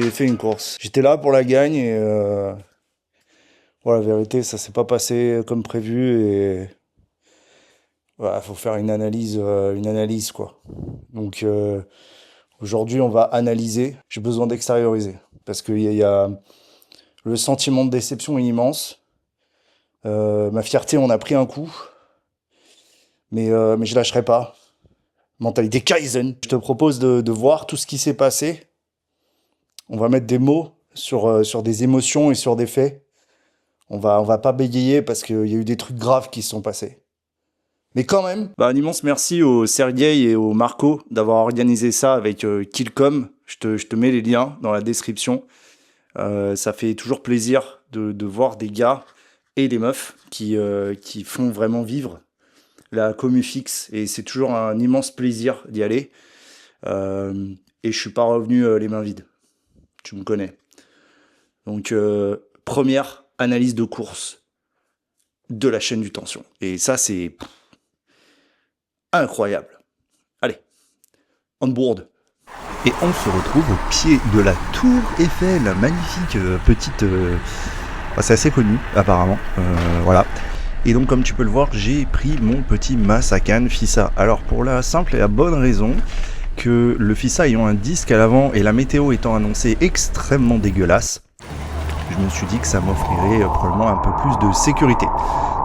j'ai fait une course. J'étais là pour la gagne et voilà, la vérité, ça s'est pas passé comme prévu et voilà, faut faire une analyse quoi. Donc aujourd'hui, on va analyser. J'ai besoin d'extérioriser parce qu'il y a le sentiment de déception est immense. Ma fierté, on a pris un coup, mais je lâcherai pas. Mentalité Kaizen. Je te propose de voir tout ce qui s'est passé. On va mettre des mots sur des émotions et sur des faits. On va pas bégayer parce qu'il y a eu des trucs graves qui se sont passés. Mais quand même, un immense merci au Sergei et au Marco d'avoir organisé ça avec Killcom. Je te mets les liens dans la description. Ça fait toujours plaisir de voir des gars et des meufs qui font vraiment vivre la commu fixe. Et c'est toujours un immense plaisir d'y aller. Et je suis pas revenu les mains vides. Tu me connais. Donc, première analyse de course de la chaîne du Tension. Et ça, c'est incroyable. Allez, on board. Et on se retrouve au pied de la Tour Eiffel, magnifique petite... c'est assez connu apparemment, voilà. Et donc comme tu peux le voir, j'ai pris mon petit Masakan Fissa. Alors pour la simple et la bonne raison que le Fissa ayant un disque à l'avant et la météo étant annoncée extrêmement dégueulasse, je me suis dit que ça m'offrirait probablement un peu plus de sécurité.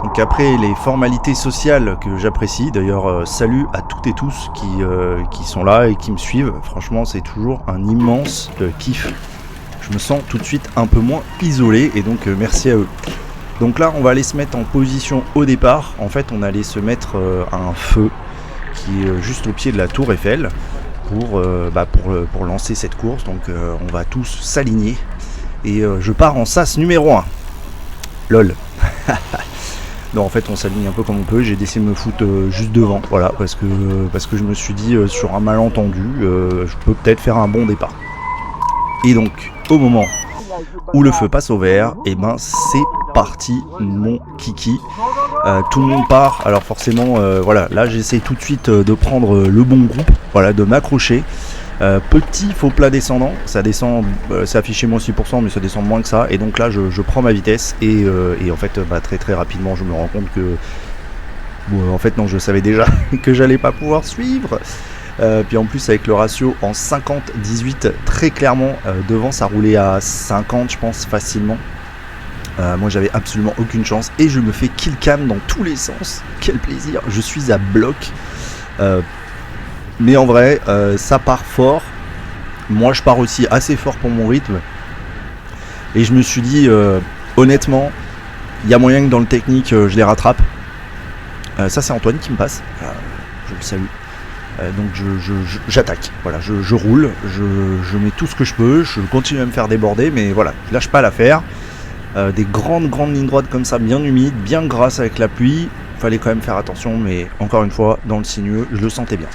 Donc après les formalités sociales que j'apprécie, d'ailleurs salut à toutes et tous qui sont là et qui me suivent, franchement c'est toujours un immense kiff. Je me sens tout de suite un peu moins isolé et donc merci à eux. Donc là on va aller se mettre en position au départ, en fait on allait se mettre à un feu qui est juste au pied de la Tour Eiffel pour lancer cette course, donc on va tous s'aligner et je pars en sas numéro 1. LOL. Non, en fait on s'aligne un peu comme on peut, j'ai décidé de me foutre juste devant, voilà, parce que je me suis dit sur un malentendu, je peux peut-être faire un bon départ. Et donc au moment où le feu passe au vert, et ben c'est parti mon kiki. Tout le monde part, alors forcément voilà, là j'essaie tout de suite de prendre le bon groupe, voilà, de m'accrocher. Petit faux plat descendant, ça descend, c'est affiché moins 6%, mais ça descend moins que ça, et donc là je prends ma vitesse et en fait très très rapidement je me rends compte que en fait non, je savais déjà que j'allais pas pouvoir suivre. Puis en plus avec le ratio en 50-18 très clairement, devant ça roulait à 50 je pense facilement. Moi j'avais absolument aucune chance et je me fais kill cam dans tous les sens, quel plaisir, je suis à bloc. Mais en vrai, ça part fort. Moi, je pars aussi assez fort pour mon rythme. Et je me suis dit, honnêtement, il y a moyen que dans le technique, je les rattrape. Ça, c'est Antoine qui me passe. Je le salue. Donc, j'attaque. Voilà, je roule. Je mets tout ce que je peux. Je continue à me faire déborder. Mais voilà, je lâche pas l'affaire. Des grandes lignes droites comme ça, bien humides, bien grasses avec la pluie. Fallait quand même faire attention. Mais encore une fois, dans le sinueux, je le sentais bien.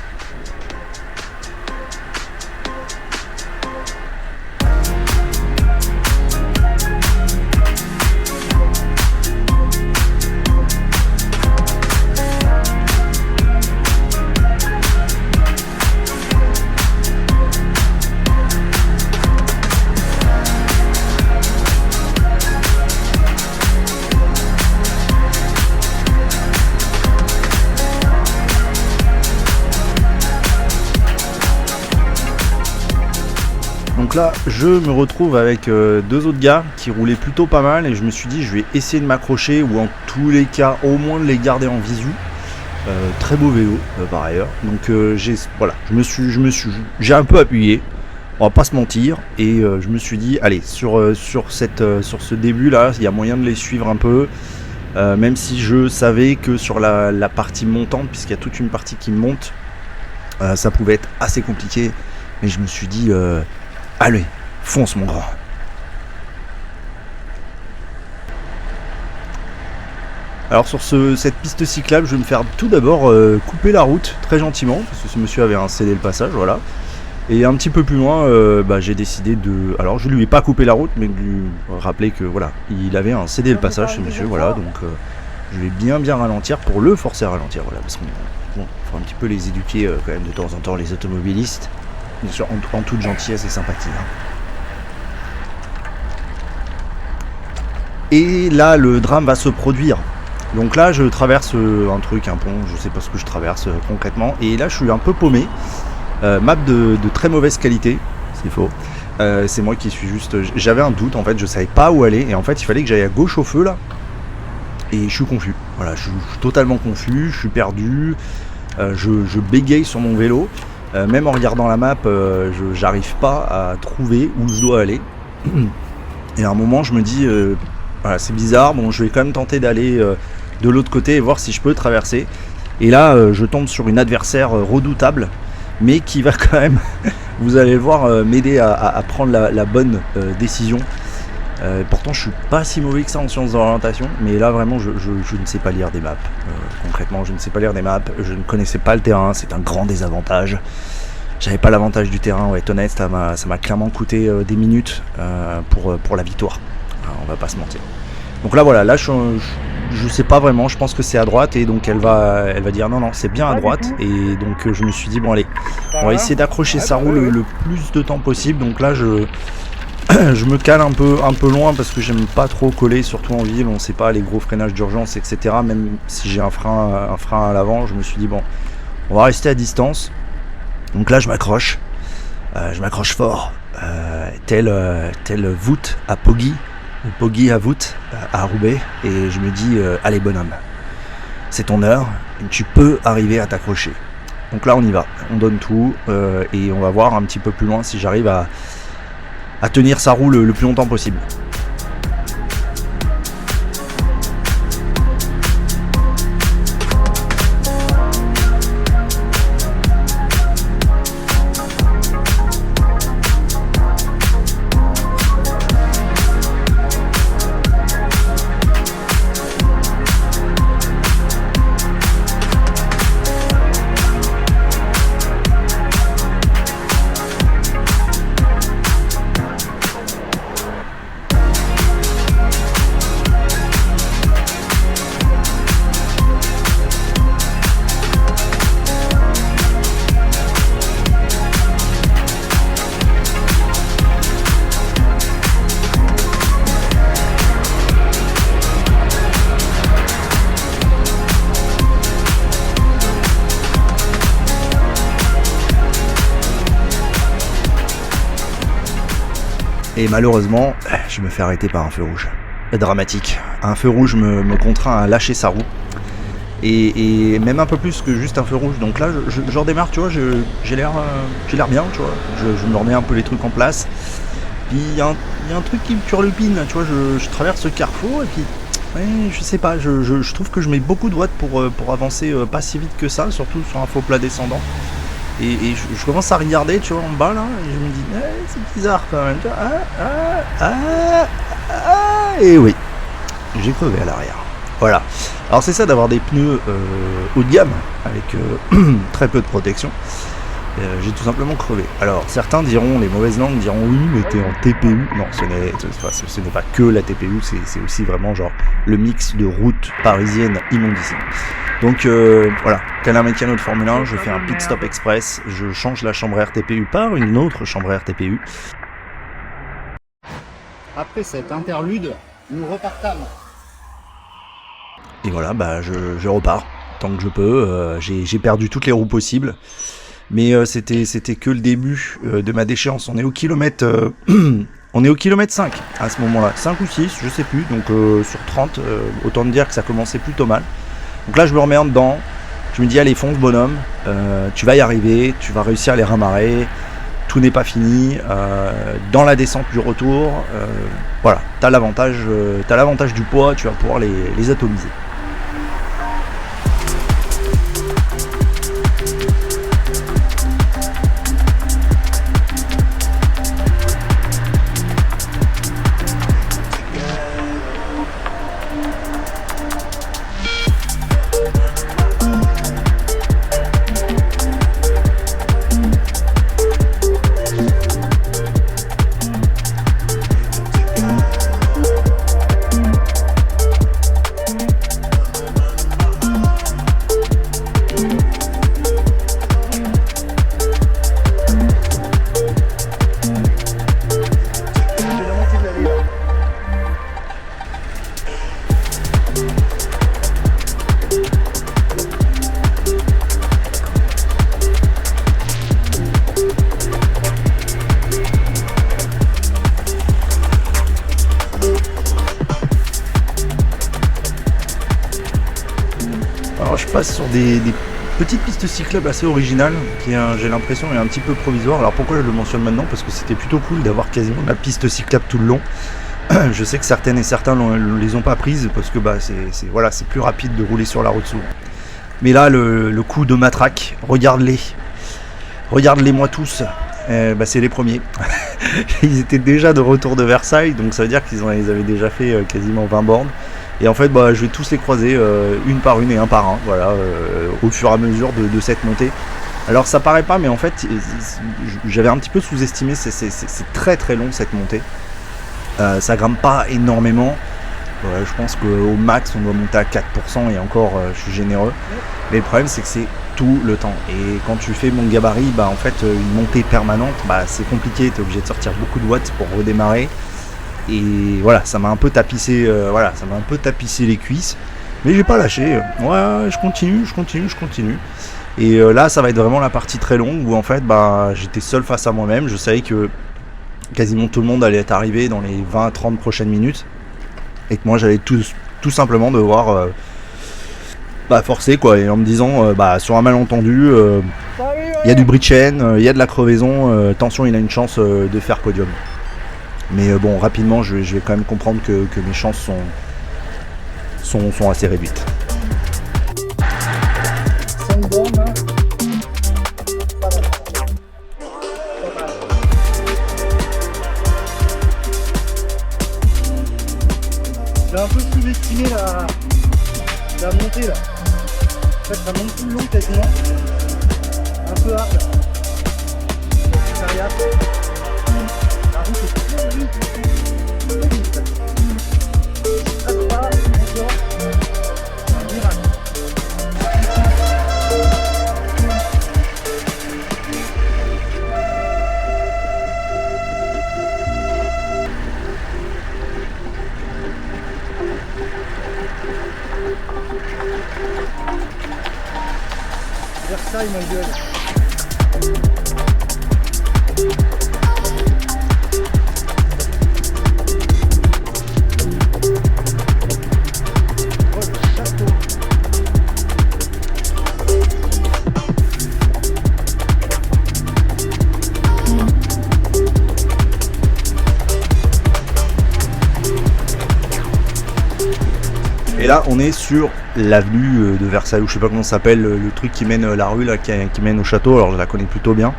Donc là, je me retrouve avec deux autres gars qui roulaient plutôt pas mal et je me suis dit je vais essayer de m'accrocher ou en tous les cas au moins de les garder en visu. Très beau vélo par ailleurs. Donc j'ai un peu appuyé, on va pas se mentir, et je me suis dit allez sur ce début là, il y a moyen de les suivre un peu. Même si je savais que sur la partie montante, puisqu'il y a toute une partie qui monte, ça pouvait être assez compliqué, mais je me suis dit allez, fonce mon grand. Alors sur cette piste cyclable, je vais me faire tout d'abord couper la route très gentiment, parce que ce monsieur avait cédé le passage, voilà. Et un petit peu plus loin, j'ai décidé de... Alors je lui ai pas coupé la route, mais de lui rappeler que voilà, il avait cédé le passage ce monsieur, voilà, donc je vais bien ralentir pour le forcer à ralentir, voilà, parce qu'on faut un petit peu les éduquer quand même de temps en temps, les automobilistes, bien sûr en toute gentillesse et sympathie. Hein. Et là, le drame va se produire. Donc là, je traverse un pont, je sais pas ce que je traverse concrètement. Et là, je suis un peu paumé. Map de très mauvaise qualité, c'est faux. C'est moi qui suis juste... J'avais un doute, en fait, je savais pas où aller. Et en fait, il fallait que j'aille à gauche au feu, là. Et je suis confus. Voilà, je suis totalement confus, je suis perdu. Je bégaye sur mon vélo. Même en regardant la map, j'arrive pas à trouver où je dois aller. Et à un moment, je me dis... voilà, c'est bizarre, bon, je vais quand même tenter d'aller de l'autre côté et voir si je peux traverser. Et là, je tombe sur une adversaire redoutable, mais qui va quand même, vous allez le voir, m'aider à prendre la bonne décision. Pourtant, je suis pas si mauvais que ça en sciences d'orientation, mais là, vraiment, je ne sais pas lire des maps. Concrètement, je ne sais pas lire des maps, je ne connaissais pas le terrain, c'est un grand désavantage. J'avais pas l'avantage du terrain, on va être honnête, ça m'a clairement coûté des minutes pour la victoire. On va pas se mentir. Donc là voilà, là je sais pas vraiment, je pense que c'est à droite et donc elle va dire non c'est bien à droite et donc je me suis dit bon allez, on va essayer d'accrocher sa roue le plus de temps possible. Donc là je me cale un peu loin parce que j'aime pas trop coller, surtout en ville, on sait pas les gros freinages d'urgence etc. Même si j'ai un frein à l'avant, je me suis dit bon on va rester à distance. Donc là je m'accroche fort, tel voûte à Poggy. Poggy à voûte à Roubaix et je me dis allez bonhomme, c'est ton heure, tu peux arriver à t'accrocher. Donc là on y va, on donne tout et on va voir un petit peu plus loin si j'arrive à tenir sa roue le plus longtemps possible. Et malheureusement, je me fais arrêter par un feu rouge. Dramatique. Un feu rouge me contraint à lâcher sa roue. Et même un peu plus que juste un feu rouge. Donc là, je redémarre, tu vois, j'ai l'air bien, tu vois. Je me remets un peu les trucs en place. Puis il y a un truc qui me turlupine, tu vois, je traverse ce carrefour et puis... Ouais, je sais pas, je trouve que je mets beaucoup de watts pour avancer pas si vite que ça, surtout sur un faux plat descendant. Et je commence à regarder, tu vois, en bas là, et je me dis, c'est bizarre quand même, tu vois, et oui, j'ai crevé à l'arrière. Voilà. Alors c'est ça d'avoir des pneus haut de gamme, avec très peu de protection. J'ai tout simplement crevé. Alors certains diront, les mauvaises langues diront oui mais t'es en TPU. Non, ce n'est pas que la TPU, c'est aussi vraiment genre le mix de route parisienne immondissime. Donc voilà, tel un mécano de Formule 1, je fais un pit stop express, je change la chambre RTPU par une autre chambre RTPU. Après cet interlude, nous repartâmes. Et voilà, bah je repars tant que je peux. J'ai perdu toutes les roues possibles. Mais c'était que le début de ma déchéance. On est au kilomètre 5 à ce moment-là. 5 ou 6, je sais plus. Donc sur 30, autant te dire que ça commençait plutôt mal. Donc là, je me remets en dedans. Je me dis, allez, fonce, bonhomme. Tu vas y arriver. Tu vas réussir à les ramarrer. Tout n'est pas fini. Dans la descente du retour, voilà, t'as l'avantage du poids. Tu vas pouvoir les atomiser. Alors je passe sur des petites pistes cyclables assez originales, qui j'ai l'impression est un petit peu provisoire. Alors pourquoi je le mentionne maintenant? Parce que c'était plutôt cool d'avoir quasiment la piste cyclable tout le long. Je sais que certaines et certains les ont pas prises parce que c'est plus rapide de rouler sur la route souvent. Mais là le coup de matraque, regardez-les moi tous. C'est les premiers. Ils étaient déjà de retour de Versailles, donc ça veut dire qu'ils avaient déjà fait quasiment 20 bornes. Et en fait, je vais tous les croiser une par une et un par un, voilà, au fur et à mesure de cette montée. Alors ça paraît pas, mais en fait, j'avais un petit peu sous-estimé, c'est très très long cette montée. Ça grimpe pas énormément. Je pense qu'au max, on doit monter à 4%, et encore, je suis généreux. Mais le problème, c'est que c'est tout le temps. Et quand tu fais mon gabarit, en fait, une montée permanente, c'est compliqué. Tu es obligé de sortir beaucoup de watts pour redémarrer. Et voilà, ça m'a un peu tapissé, les cuisses. Mais j'ai pas lâché. Ouais, je continue. Et là, ça va être vraiment la partie très longue où en fait, j'étais seul face à moi-même. Je savais que quasiment tout le monde allait être arrivé dans les 20-30 prochaines minutes. Et que moi, j'allais tout simplement devoir forcer, quoi. Et en me disant, sur un malentendu, il y a du bris de chaîne, il y a de la crevaison. Attention, il a une chance de faire podium. Mais bon, rapidement, je vais quand même comprendre que mes chances sont assez réduites. J'ai un peu sous-estimé la montée là. En fait, ça monte plus long quasiment. Un peu hard. Faire gaffe. La route est très vite. Versailles, ma gueule. Et là, on est sur l'avenue de Versailles, ou je sais pas comment ça s'appelle, le truc qui mène la rue là, qui mène au château. Alors je la connais plutôt bien.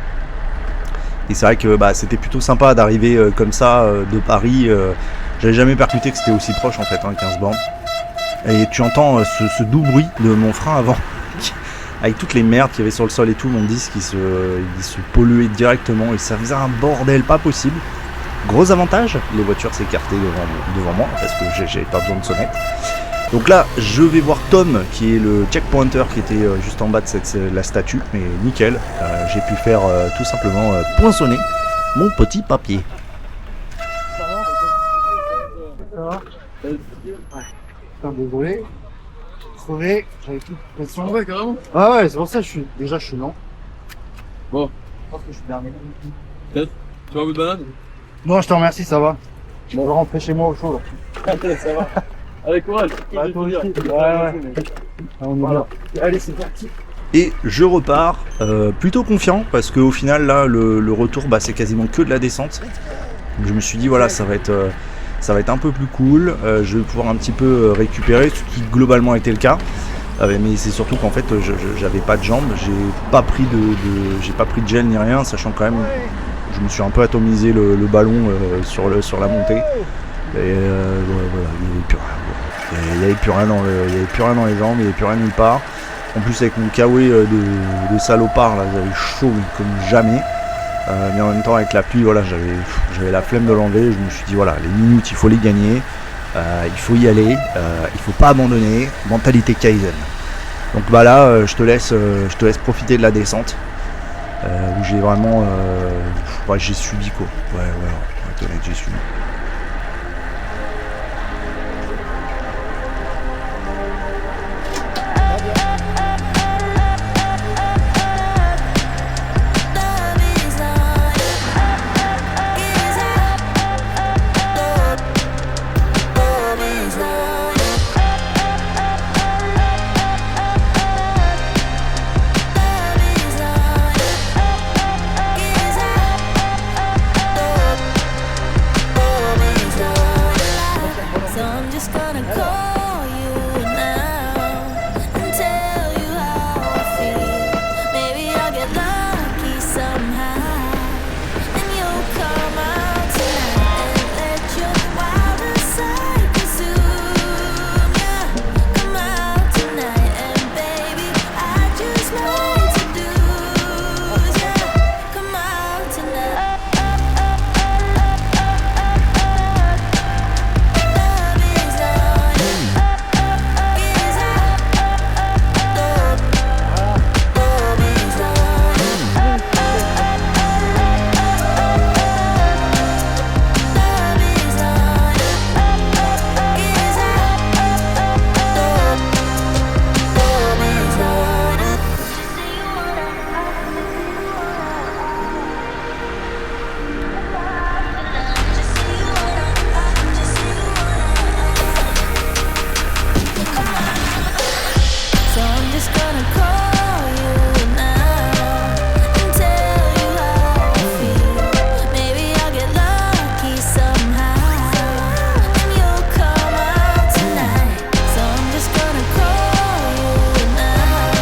Et c'est vrai que c'était plutôt sympa d'arriver comme ça de Paris. J'avais jamais percuté que c'était aussi proche en fait, 15 bornes. Et tu entends ce doux bruit de mon frein avant, avec toutes les merdes qu'il y avait sur le sol et tout, mon disque il se polluait directement et ça faisait un bordel pas possible. Gros avantage, les voitures s'écartaient devant moi parce que j'avais pas besoin de sonnette. Donc là, je vais voir Tom, qui est le checkpointer qui était juste en bas de la statue, mais nickel, j'ai pu faire tout simplement poinçonner mon petit papier. Ça va? Putain, désolé. Crevé, j'avais plus de pression. Ouais, carrément. Ah ouais, c'est pour ça que je suis lent. Bon. Je pense que je suis dernier. Tu veux un bout de banane? Non, je te remercie, ça va. Je vais rentrer chez moi au chaud là. Ça va. Allez, courage. Toi aussi. Ouais. On y va. Allez, c'est parti. Et je repars plutôt confiant parce qu'au final là le retour c'est quasiment que de la descente. Donc je me suis dit voilà ça va être un peu plus cool, je vais pouvoir un petit peu récupérer, ce qui globalement était le cas. Mais c'est surtout qu'en fait j'avais pas de jambes, j'ai pas pris de gel ni rien, sachant quand même je me suis un peu atomisé le ballon sur la montée. Et voilà, il n'y avait plus rien dans les jambes, il n'y avait plus rien nulle part. En plus avec mon kawaii de salopard là, j'avais chaud comme jamais. Mais en même temps avec la pluie, voilà, j'avais la flemme de l'enlever. Je me suis dit voilà, les minutes il faut les gagner, il faut y aller, il faut pas abandonner. Mentalité Kaizen. Donc là, je te laisse profiter de la descente où j'ai vraiment, j'ai subi quoi. Ouais, on va être honnête, j'ai subi. just gonna call you now and tell you how I feel. Maybe I'll get lucky somehow and you'll come out tonight. So I'm just gonna call you now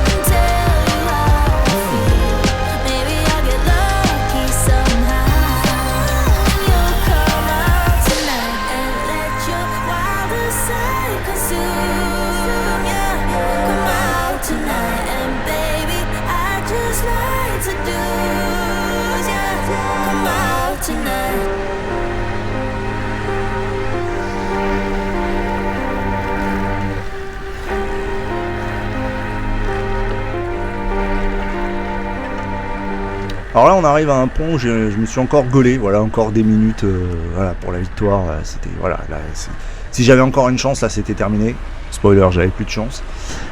and tell you how I feel. Maybe I'll get lucky somehow and you'll come out tonight and let your wildest side consume ya. Come out tonight and baby, I just like to do ya. Come out tonight. Alors là, on arrive à un pont, je me suis encore gaulé, voilà, encore des minutes voilà, pour la victoire. C'était, voilà, là, si j'avais encore une chance, là, c'était terminé. Spoiler, j'avais plus de chance.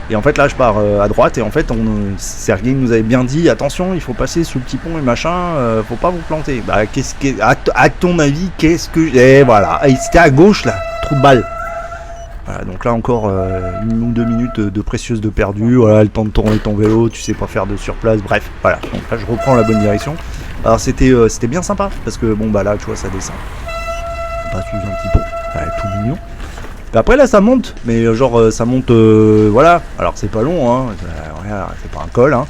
Et en fait, là, je pars à droite, et en fait, Sergueï nous avait bien dit, attention, il faut passer sous le petit pont et machin, faut pas vous planter. Bah, à ton avis, qu'est-ce que... Et voilà, c'était à gauche, là, trou de balle. Voilà, donc là encore 1 ou 2 minutes de précieuses de perdu, voilà, le temps de tourner ton vélo, tu sais pas faire de surplace, bref, voilà, donc là je reprends la bonne direction. Alors c'était bien sympa, parce que bon bah là tu vois ça descend, on passe sous un petit pont, tout mignon. Et après là ça monte, mais genre ça monte, voilà, alors c'est pas long, hein, c'est pas un col, hein.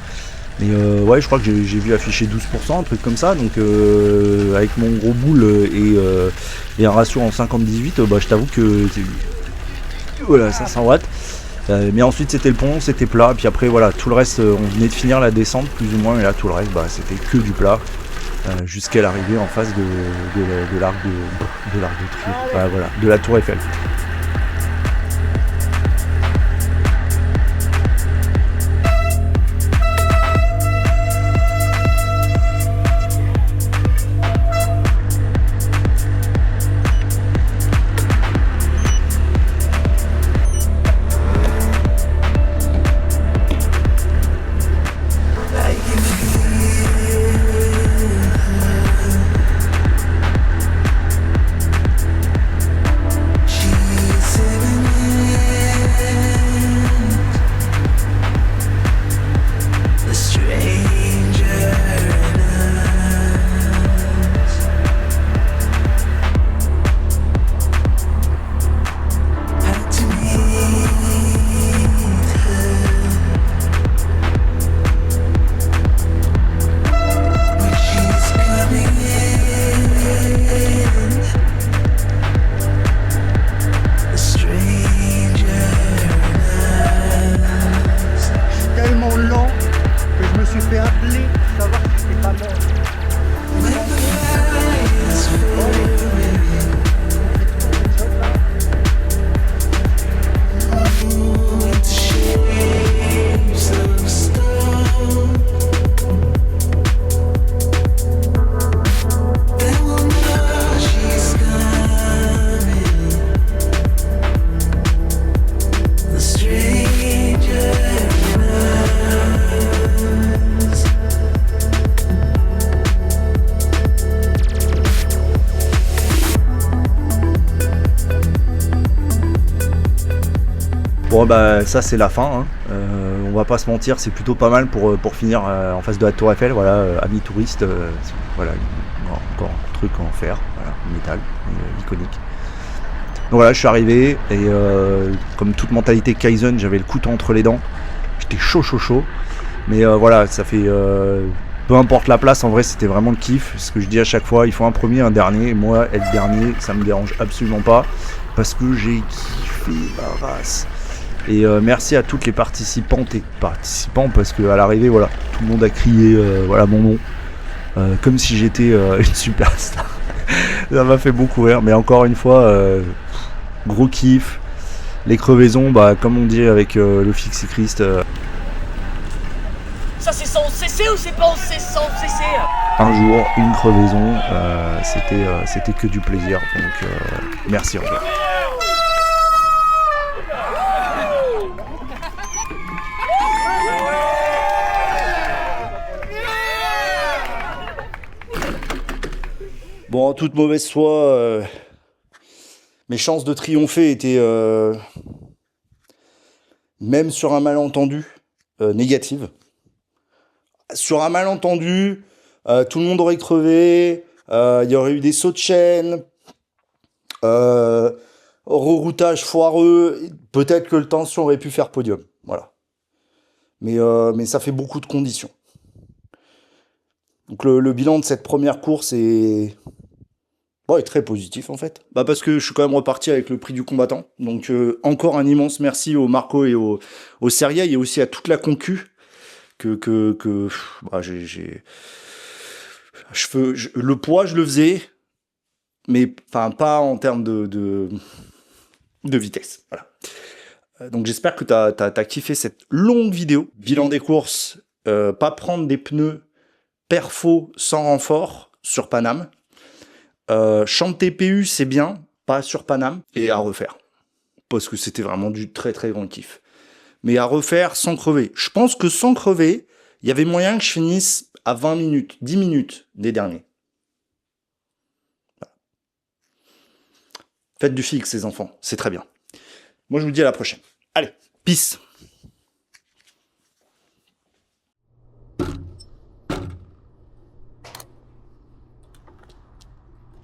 Mais ouais, je crois que j'ai vu afficher 12%, un truc comme ça, donc avec mon gros boule et un ratio en 50-18, bah je t'avoue que... Voilà, 500 watts. Mais ensuite c'était le pont, c'était plat. Puis après voilà, tout le reste, on venait de finir la descente plus ou moins. Et là tout le reste, bah, c'était que du plat. Jusqu'à l'arrivée en face de l'arc de Triomphe. Voilà, de la Tour Eiffel. Bon bah ça c'est la fin, hein. On va pas se mentir, c'est plutôt pas mal pour finir en face de la Tour Eiffel, voilà, amis touristes, voilà, encore un truc en fer, voilà, métal, iconique. Donc voilà, je suis arrivé et comme toute mentalité Kaizen, j'avais le couteau entre les dents, j'étais chaud, mais voilà, ça fait... peu importe la place, en vrai c'était vraiment le kiff, ce que je dis à chaque fois, il faut un premier, un dernier, moi être dernier, ça me dérange absolument pas, parce que j'ai kiffé ma race. Et merci à toutes les participantes et participants, parce qu'à l'arrivée, voilà, tout le monde a crié voilà, mon nom, comme si j'étais une superstar. Ça m'a fait beaucoup rire, mais encore une fois, gros kiff. Les crevaisons, bah, comme on dit avec le Fixie Christ. Ça c'est sans cesser ou c'est pas sans cesser? Un jour, une crevaison, c'était que du plaisir. Donc merci encore. Bon, en toute mauvaise foi, mes chances de triompher étaient même sur un malentendu, négative. Sur un malentendu, tout le monde aurait crevé, il y aurait eu des sauts de chaîne, reroutage foireux, peut-être que le Tension aurait pu faire podium, voilà. Mais ça fait beaucoup de conditions. Donc le bilan de cette première course est très positif en fait. Parce que je suis quand même reparti avec le prix du combattant. Donc encore un immense merci au Marco et au Seria et aussi à toute la concu le poids je le faisais, mais enfin pas en termes de vitesse. Voilà. Donc j'espère que t'as kiffé cette longue vidéo. Bilan des courses, pas prendre des pneus perfo sans renfort sur Paname. Champ de TPU, c'est bien, pas sur Paname, et à refaire. Parce que c'était vraiment du très très grand kiff. Mais à refaire sans crever. Je pense que sans crever, il y avait moyen que je finisse à 20 minutes, 10 minutes des derniers. Voilà. Faites du fixe, les enfants, c'est très bien. Moi, je vous dis à la prochaine. Allez, peace.